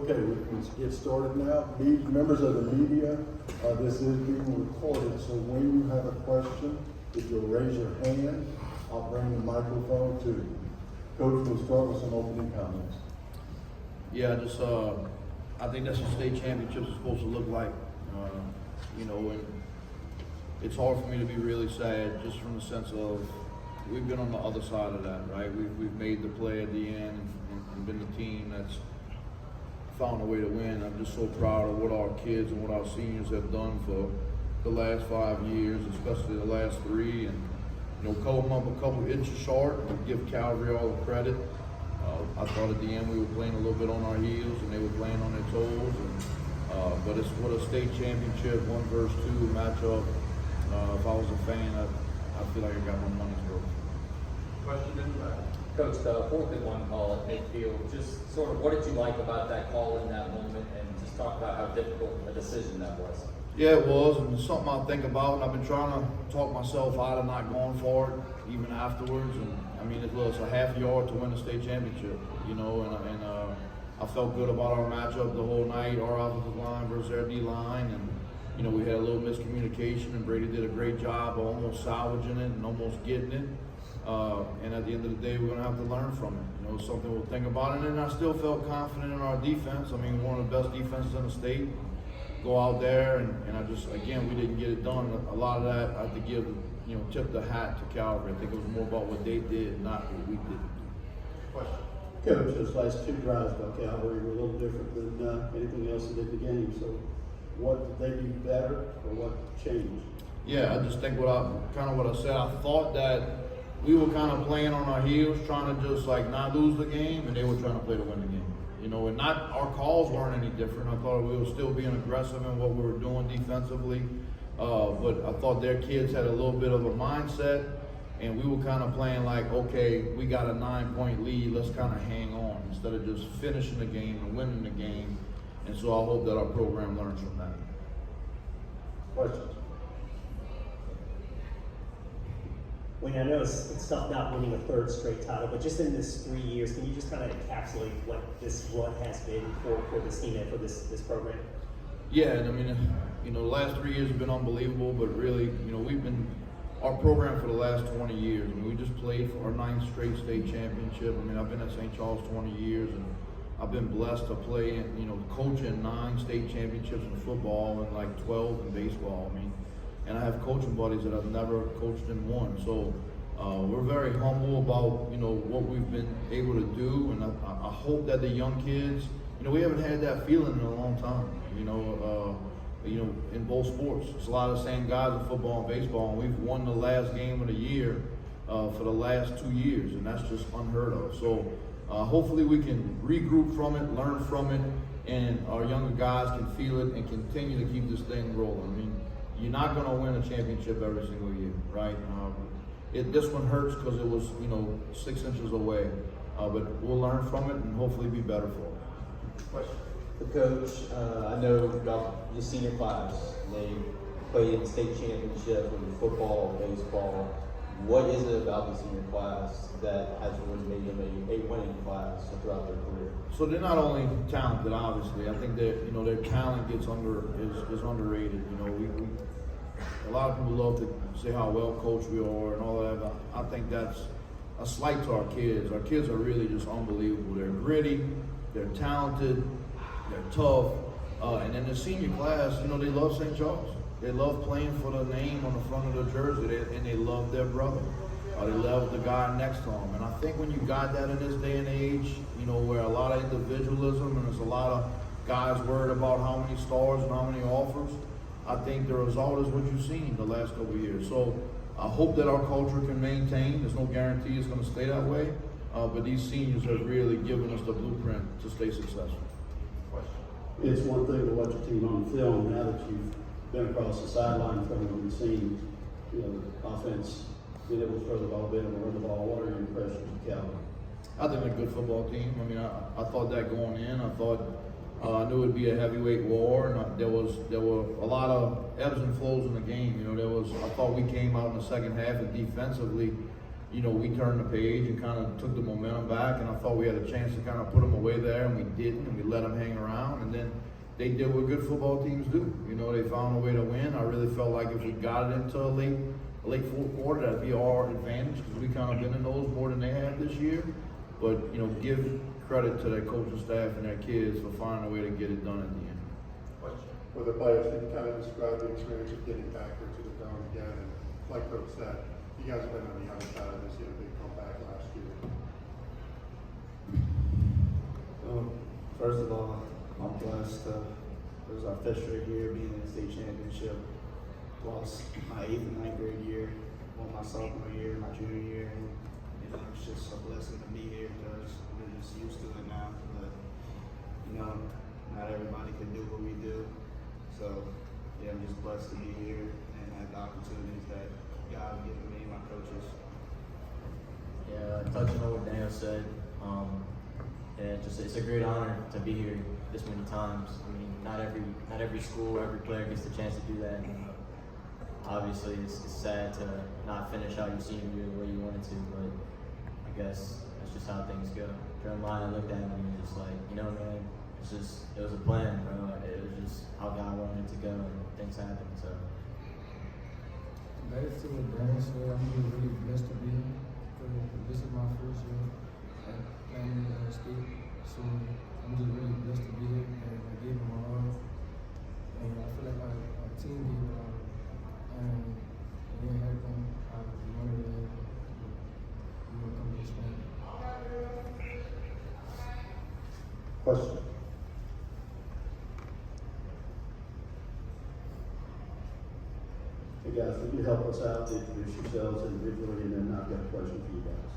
Okay, we can get started now. Members of the media, this is being recorded, so when you have a question, if you'll raise your hand, I'll bring the microphone to you. Coach will start with some opening comments. Yeah, just I think that's what state championships are supposed to look like. You know, and it's hard for me to be really sad just from the sense of we've been on the other side of that, right? We've made the play at the end and been the team that's found a way to win. I'm just so proud of what our kids and what our seniors have done for the last 5 years, especially the last 3. And you know, come up a couple inches short, and give Calvary all the credit. I thought at the end we were playing a little bit on our heels and they were playing on their toes. But it's what a state championship 1 versus 2 matchup. If I was a fan, I feel like I got my money's worth. Question in the back. Coach, the 4th and 1 call at midfield, just sort of what did you like about that call in that moment, and just talk about how difficult a decision that was? Yeah, it was, and it's something I think about, and I've been trying to talk myself out of not going for it, even afterwards. And I mean, it was a half yard to win the state championship, you know, and I felt good about our matchup the whole night, our offensive line versus their D line, and you know, we had a little miscommunication, and Brady did a great job of almost salvaging it and almost getting it. And at the end of the day, we're going to have to learn from it. You know, something we'll think about. And then I still felt confident in our defense. I mean, one of the best defenses in the state. Go out there, and I just, again, we didn't get it done. A lot of that, I have to give, you know, tip the hat to Calvary. I think it was more about what they did, not what we did. Question. Coach, those last 2 drives by Calvary were a little different than anything else that did the game. So what did they do better, or what changed? Yeah, I just think what I said. I thought that we were kind of playing on our heels, trying to just like not lose the game, and they were trying to play to win the game. You know, and not our calls weren't any different. I thought we were still being aggressive in what we were doing defensively, but I thought their kids had a little bit of a mindset, and we were kind of playing like, okay, we got a 9-point lead, let's kind of hang on instead of just finishing the game and winning the game. And so I hope that our program learns from that. Questions? Wayne, I know it's tough not winning a 3rd straight title, but just in this 3 years, can you just kind of encapsulate what this run has been for this team and for this program? Yeah, and I mean, you know, the last 3 years have been unbelievable, but really, you know, we've been, our program for the last 20 years. I mean, we just played for our 9th straight state championship. I mean, I've been at St. Charles 20 years, and I've been blessed to play and, you know, coach in 9 state championships in football and like 12 in baseball. I mean, and I have coaching buddies that I've never coached in one. So we're very humble about, you know, what we've been able to do, and I hope that the young kids, you know, we haven't had that feeling in a long time. You know, in both sports, it's a lot of the same guys in football and baseball, and we've won the last game of the year for the last 2 years, and that's just unheard of. So hopefully we can regroup from it, learn from it, and our younger guys can feel it and continue to keep this thing rolling. I mean, you're not going to win a championship every single year, right? This one hurts because it was, you know, 6 inches away, but we'll learn from it and hopefully be better for it. Question. For Coach, I know about your senior class. They played in the state championship in football, baseball. What is it about the senior class that has really made them a winning class throughout their career? So they're not only talented, obviously. I think that, you know, their talent is underrated. You know, we a lot of people love to say how well coached we are and all that. But I think that's a slight to our kids. Our kids are really just unbelievable. They're gritty, they're talented, they're tough, and in the senior class, you know, they love St. Charles. They love playing for the name on the front of the jersey, and they love their brother. They love the guy next to them. And I think when you got that in this day and age, you know, where a lot of individualism and there's a lot of guys worried about how many stars and how many offers, I think the result is what you've seen the last couple of years. So I hope that our culture can maintain. There's no guarantee it's going to stay that way, but these seniors have really given us the blueprint to stay successful. Question. It's one thing to watch a team on film. Now that you've been across the sideline from them and seen, you know, the offense being able to throw the ball, being able to run the ball, what are your impressions of Calvin? I think they're a good football team. I mean, I thought that going in. I thought I knew it'd be a heavyweight war, and there were a lot of ebbs and flows in the game. You know, I thought we came out in the second half and defensively, you know, we turned the page and kind of took the momentum back, and I thought we had a chance to kind of put them away there, and we didn't, and we let them hang around, and then they did what good football teams do. You know, they found a way to win. I really felt like if we got it into a late fourth quarter, that'd be our advantage, because we kind of been in those more than they have this year. But, you know, give credit to their coaching staff and their kids for finding a way to get it done at the end. Question. For the players, can you kind of describe the experience of getting back into the dome again? And like Coach said, you guys have been on the other side of this, you had a big comeback last year. First of all, I'm blessed. It was our fifth straight year being in the state championship. Lost my 8th and 9th grade year, won my sophomore year, my junior year, and you know, it's just a blessing to be here because we're just used to it now. But you know, not everybody can do what we do. So yeah, I'm just blessed to be here and have the opportunities that God has given me and my coaches. Yeah, touching on what Daniel said, yeah, it's a great honor to be here this many times. I mean, not every school, every player gets the chance to do that. And obviously, it's sad to not finish out your senior year the way you wanted to, but I guess that's just how things go. Jeremiah looked at me and just like, you know, man, it was a plan, bro. It was just how God wanted it to go, and things happened. So. Back to what Dan said, I'm really blessed to be here. This is my first year at Family State, so I'm just really blessed to be here, and I gave it my all. And I feel like our team gave it all. And it didn't happen. I wanted to we will come this way. Question? Hey guys, would you help us out to introduce yourselves individually, and then I've got a question for you guys.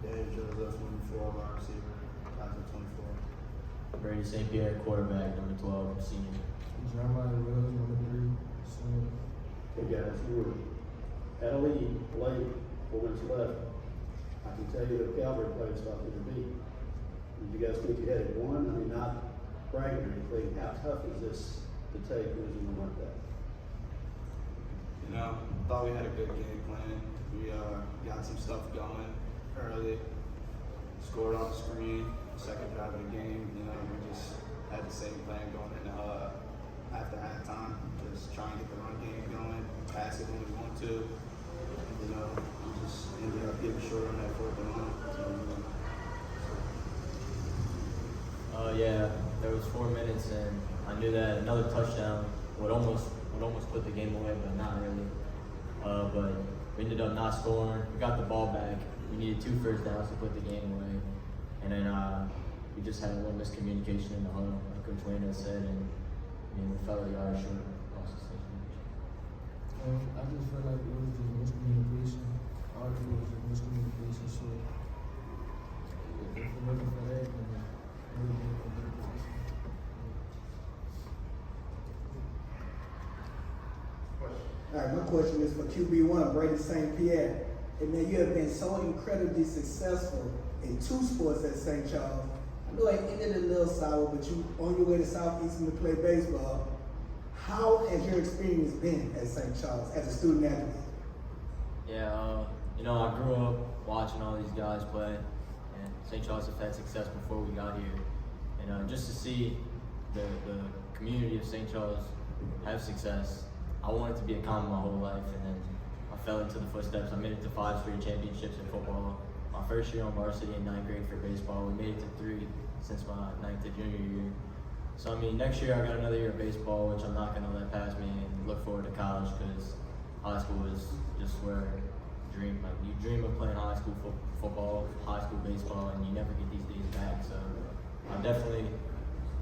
Dave Joseph, number 4, wide receiver, class of 24. Brady St. Pierre, quarterback, number 12, senior. Jeremiah Wells, number 3, senior. Hey guys, you were at a lead late, 4 minutes left. I can tell you that Calvary played about to beat. Did you guys think you had it won? I mean, not bragging or anything. How tough is this to take losing one like that? You know, thought we had a good game plan. We got some stuff going early, scored on the screen, second drive of the game. You know, we just had the same plan going in after halftime. Just try and get the run game going, pass it when we want to. You know, we just ended up getting short on that 4th and 1. Yeah, there was 4 minutes, and I knew that another touchdown would almost put the game away, but not really. But we ended up not scoring. We got the ball back. We needed 2 first downs to put the game away, and then we just had a little miscommunication in the huddle, like Coach Wayne had said, and we fell a yard short. I just felt like it was just miscommunication. All it was just miscommunication. So if it wasn't for that, then we would be in a better position. All right, my question is for QB1, Brady St. Pierre. And man, you have been so incredibly successful in 2 sports at St. Charles. I know it ended a little sour, but you on your way to Southeastern to play baseball. How has your experience been at St. Charles as a student athlete? Yeah, you know, I grew up watching all these guys play, and St. Charles have had success before we got here. And just to see the community of St. Charles have success, I wanted to be a Common my whole life, and then I fell into the footsteps. I made it to 5 straight championships in football. My first year on varsity in 9th grade for baseball. We made it to 3 since my 9th to junior year. So I mean, next year I got another year of baseball, which I'm not gonna let pass me, and look forward to college because high school is just where you dream of playing high school football, high school baseball, and you never get these days back. So I'll definitely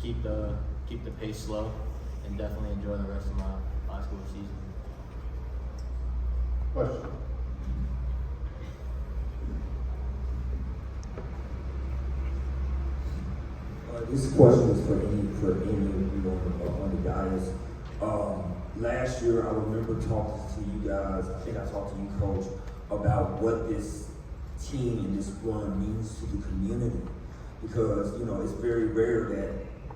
keep the pace slow and definitely enjoy the rest of my high school season. Question? This question is for any of you on the dais. Last year, I remember talking to you guys. I think I talked to you, Coach, about what this team and this run means to the community, because it's very rare that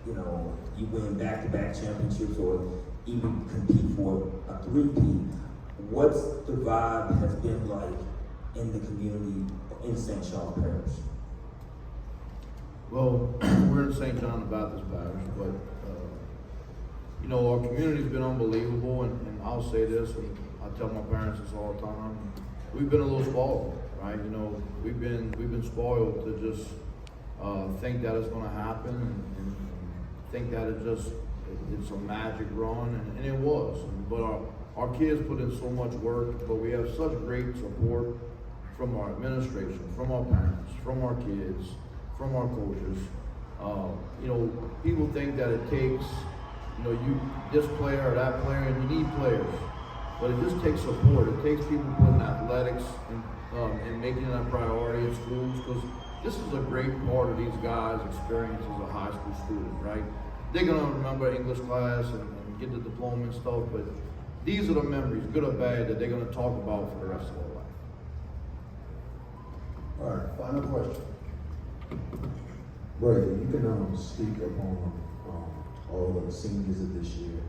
you win back-to-back championships or even compete for a 3-peat. what's the vibe has been like in the community in St. Charles Parish? Well, we're in St. John the Baptist Parish, but, you know, our community's been unbelievable, and I'll say this, and I tell my parents this all the time, we've been a little spoiled, right? You know, we've been spoiled to just think that it's gonna happen, and think that it's a magic run, and it was. But our kids put in so much work, but we have such great support from our administration, from our parents, from our kids, from our coaches. You know, people think that it takes, you know, this player or that player, and you need players. But it just takes support. It takes people putting athletics and making it a priority in schools, because this is a great part of these guys' experience as a high school student, right? They're gonna remember English class and get the diploma and stuff, but these are the memories, good or bad, that they're gonna talk about for the rest of their life. All right, final question. Brady, you can speak upon all of the seniors of this year,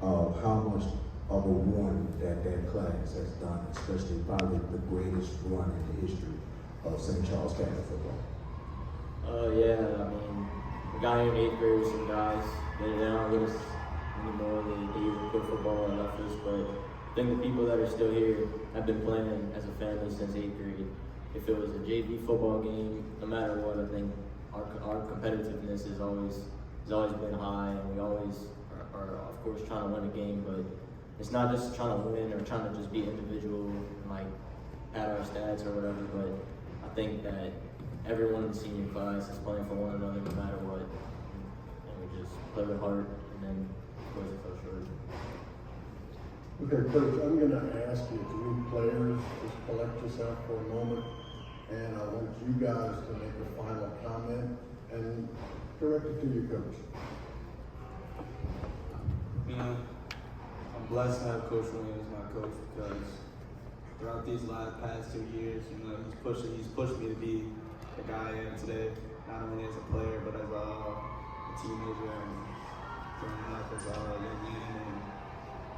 how much of a run that class has done, especially probably the greatest run in the history of St. Charles Catholic football. Yeah, I mean, we got here in 8th grade with some guys. They're not with us anymore. They either quit football or left us, but I think the people that are still here have been playing as a family since 8th grade. If it was a JV football game, no matter what, I think our competitiveness has always been high, and we always are of course trying to win a game, but it's not just trying to win or trying to just be individual and like pad our stats or whatever, but I think that everyone in the senior class is playing for one another no matter what, and we just play with heart, and then of course it fell short. Okay, Coach, I'm gonna ask you three players, just collect yourself for a moment, and I want you guys to make a final comment and direct it to your coach. You know, I'm blessed to have Coach Williams as my coach, because throughout these past 2 years, you know, he's pushed me to be the guy I am today, not only as a player, but as a teenager and growing up as a young man. And,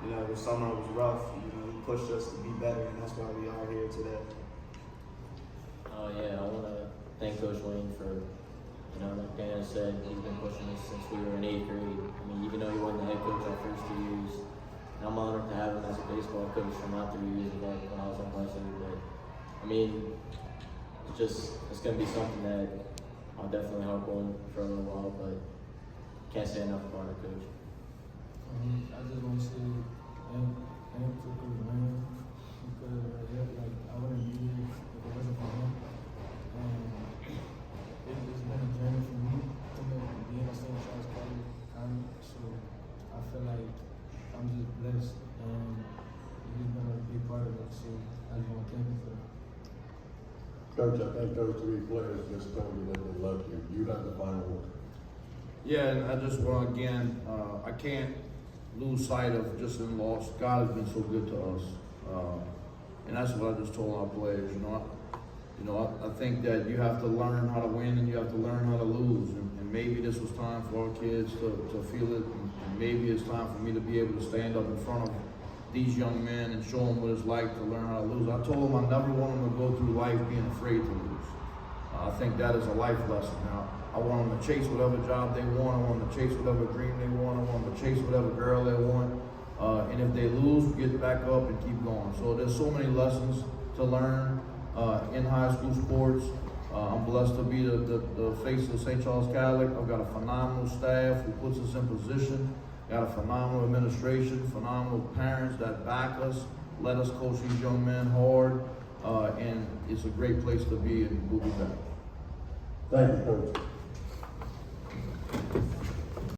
you know, the summer was rough. You know, he pushed us to be better, and that's why we are here today. Oh yeah, I want to thank Coach Wayne for, you know, like Dan said, he's been pushing us since we were in 8th grade. I mean, even though he wasn't the head coach our first 2 years, and I'm honored to have him as a baseball coach for my 3 years of that when I was on varsity. But I mean, it's gonna be something that I'll definitely help on for a little while, but can't say enough about it, Coach. I just want to say thank to Coach Wayne, because I wouldn't be here if it wasn't for him. And it's been a journey for me being at St. Charles College, so I feel like I'm just blessed, and he's been a big part of it, so I just want to thank him for that. Coach, I think those three players just told you that they love you. You have the final word. Yeah, and I just want to, again, I can't lose sight of just in loss. God has been so good to us. And that's what I just told our players, I think that you have to learn how to win and you have to learn how to lose. And maybe this was time for our kids to feel it, and maybe it's time for me to be able to stand up in front of these young men and show them what it's like to learn how to lose. I told them I never want them to go through life being afraid to lose. I think that is a life lesson. Now, I want them to chase whatever job they want. I want them to chase whatever dream they want. I want them to chase whatever girl they want. And if they lose, get back up and keep going. So there's so many lessons to learn in high school sports. I'm blessed to be the face of St. Charles Catholic. I've got a phenomenal staff who puts us in position. Got a phenomenal administration, phenomenal parents that back us, let us coach these young men hard, and it's a great place to be, and we'll be back. Thank you, Coach.